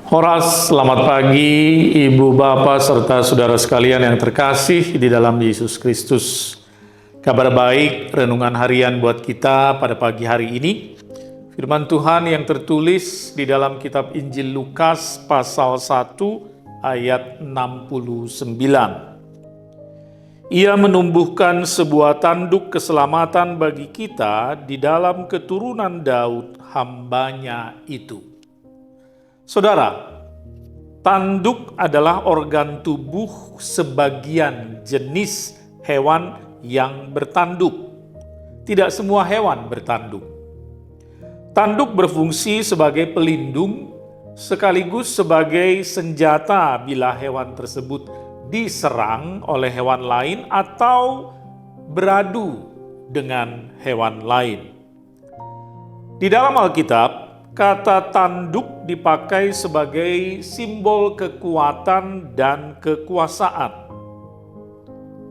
Horas, selamat pagi Ibu Bapak serta saudara sekalian yang terkasih di dalam Yesus Kristus. Kabar baik, renungan harian buat kita pada pagi hari ini. Firman Tuhan yang tertulis di dalam kitab Injil Lukas pasal 1 ayat 69. Ia menumbuhkan sebuah tanduk keselamatan bagi kita di dalam keturunan Daud, hambanya itu. Saudara, tanduk adalah organ tubuh sebagian jenis hewan yang bertanduk. Tidak semua hewan bertanduk. Tanduk berfungsi sebagai pelindung sekaligus sebagai senjata bila hewan tersebut diserang oleh hewan lain atau beradu dengan hewan lain. Di dalam Alkitab, kata tanduk dipakai sebagai simbol kekuatan dan kekuasaan.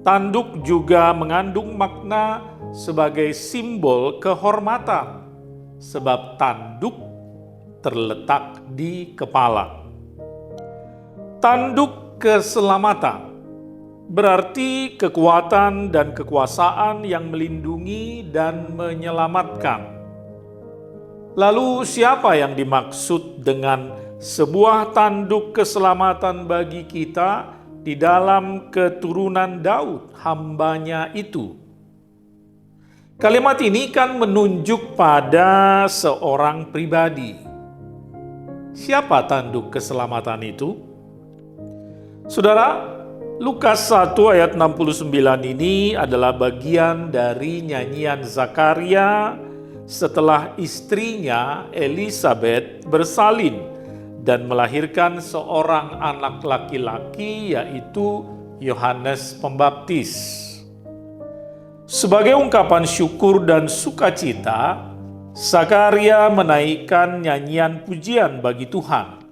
Tanduk juga mengandung makna sebagai simbol kehormatan, sebab tanduk terletak di kepala. Tanduk keselamatan berarti kekuatan dan kekuasaan yang melindungi dan menyelamatkan. Lalu siapa yang dimaksud dengan sebuah tanduk keselamatan bagi kita di dalam keturunan Daud, hambanya itu? Kalimat ini kan menunjuk pada seorang pribadi. Siapa tanduk keselamatan itu? Saudara, Lukas 1 ayat 69 ini adalah bagian dari nyanyian Zakaria setelah istrinya Elisabet bersalin dan melahirkan seorang anak laki-laki, yaitu Yohanes Pembaptis. Sebagai ungkapan syukur dan sukacita, Zakaria menaikkan nyanyian pujian bagi Tuhan.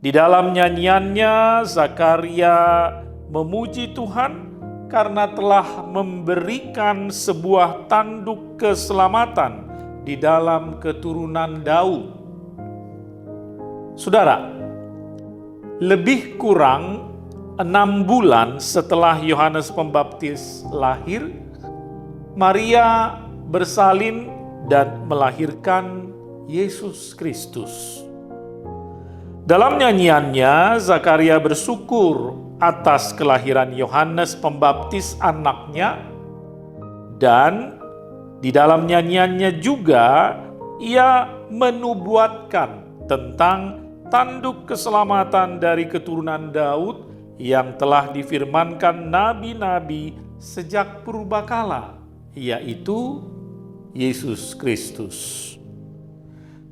Di dalam nyanyiannya, Zakaria memuji Tuhan karena telah memberikan sebuah tanduk keselamatan di dalam keturunan Daud. Saudara, lebih kurang 6 bulan setelah Yohanes Pembaptis lahir, Maria bersalin dan melahirkan Yesus Kristus. Dalam nyanyiannya, Zakaria bersyukur atas kelahiran Yohanes Pembaptis anaknya, dan di dalam nyanyiannya juga ia menubuatkan tentang tanduk keselamatan dari keturunan Daud yang telah difirmankan nabi-nabi sejak purbakala, yaitu Yesus Kristus.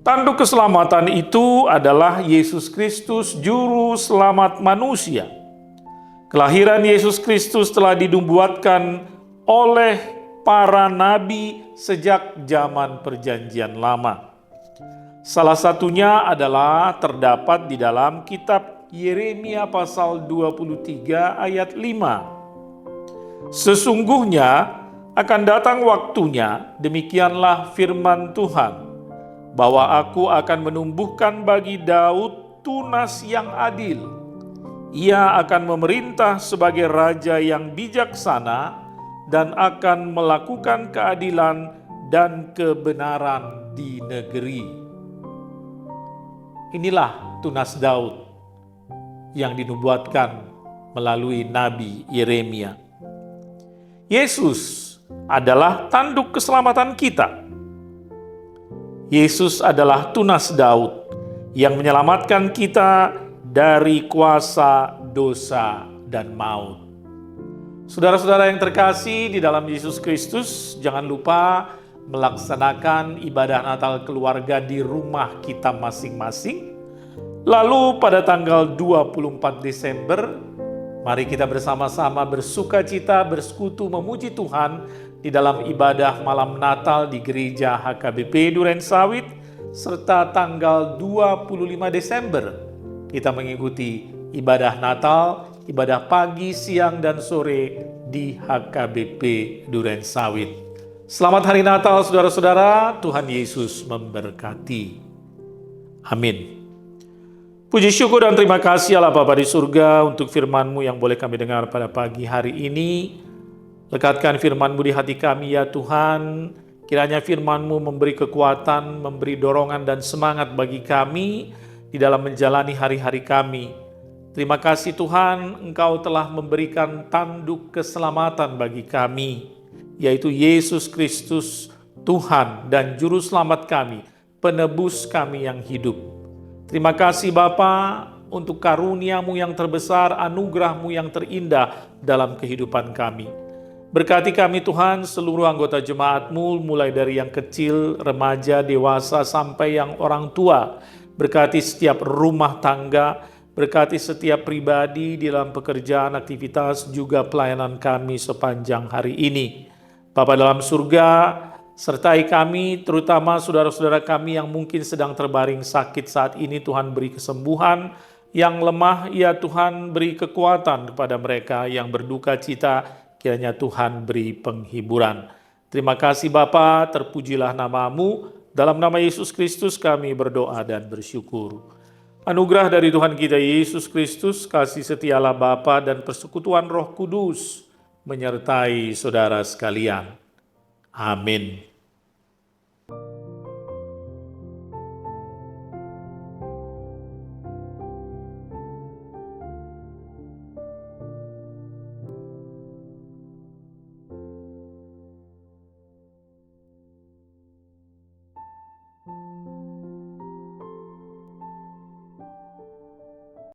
Tanduk keselamatan itu adalah Yesus Kristus, juru selamat manusia. Kelahiran Yesus Kristus telah dinubuatkan oleh para nabi sejak zaman Perjanjian Lama. Salah satunya adalah terdapat di dalam kitab Yeremia pasal 23 ayat 5. Sesungguhnya akan datang waktunya, demikianlah firman Tuhan, bahwa aku akan menumbuhkan bagi Daud tunas yang adil. Ia akan memerintah sebagai raja yang bijaksana dan akan melakukan keadilan dan kebenaran di negeri. Inilah tunas Daud yang dinubuatkan melalui Nabi Yeremia. Yesus adalah tanduk keselamatan kita. Yesus adalah tunas Daud yang menyelamatkan kita dari kuasa dosa dan maut. Saudara-saudara yang terkasih di dalam Yesus Kristus, jangan lupa melaksanakan ibadah Natal keluarga di rumah kita masing-masing. Lalu pada tanggal 24 Desember, mari kita bersama-sama bersukacita, bersekutu, memuji Tuhan di dalam ibadah malam Natal di Gereja HKBP Durensawit, serta tanggal 25 Desember kita mengikuti ibadah Natal, ibadah pagi, siang, dan sore di HKBP Durensawit. Selamat Hari Natal saudara-saudara, Tuhan Yesus memberkati. Amin. Puji syukur dan terima kasih Allah Bapa di surga untuk firman-Mu yang boleh kami dengar pada pagi hari ini. Lekatkan firman-Mu di hati kami ya Tuhan. Kiranya firman-Mu memberi kekuatan, memberi dorongan dan semangat bagi kami di dalam menjalani hari-hari kami. Terima kasih Tuhan, Engkau telah memberikan tanduk keselamatan bagi kami, yaitu Yesus Kristus, Tuhan dan Juru Selamat kami, penebus kami yang hidup. Terima kasih Bapa untuk karunia-Mu yang terbesar, anugerah-Mu yang terindah dalam kehidupan kami. Berkati kami Tuhan, seluruh anggota jemaat-Mu, mulai dari yang kecil, remaja, dewasa, sampai yang orang tua. Berkati setiap rumah tangga, berkati setiap pribadi di dalam pekerjaan, aktivitas, juga pelayanan kami sepanjang hari ini. Bapa dalam surga, sertai kami, terutama saudara-saudara kami yang mungkin sedang terbaring sakit saat ini. Tuhan beri kesembuhan, yang lemah ya Tuhan beri kekuatan kepada mereka, yang berduka cita kiranya Tuhan beri penghiburan. Terima kasih Bapa, terpujilah nama-Mu. Dalam nama Yesus Kristus kami berdoa dan bersyukur. Anugerah dari Tuhan kita Yesus Kristus, kasih setia Allah Bapa dan persekutuan Roh Kudus menyertai saudara sekalian. Amin.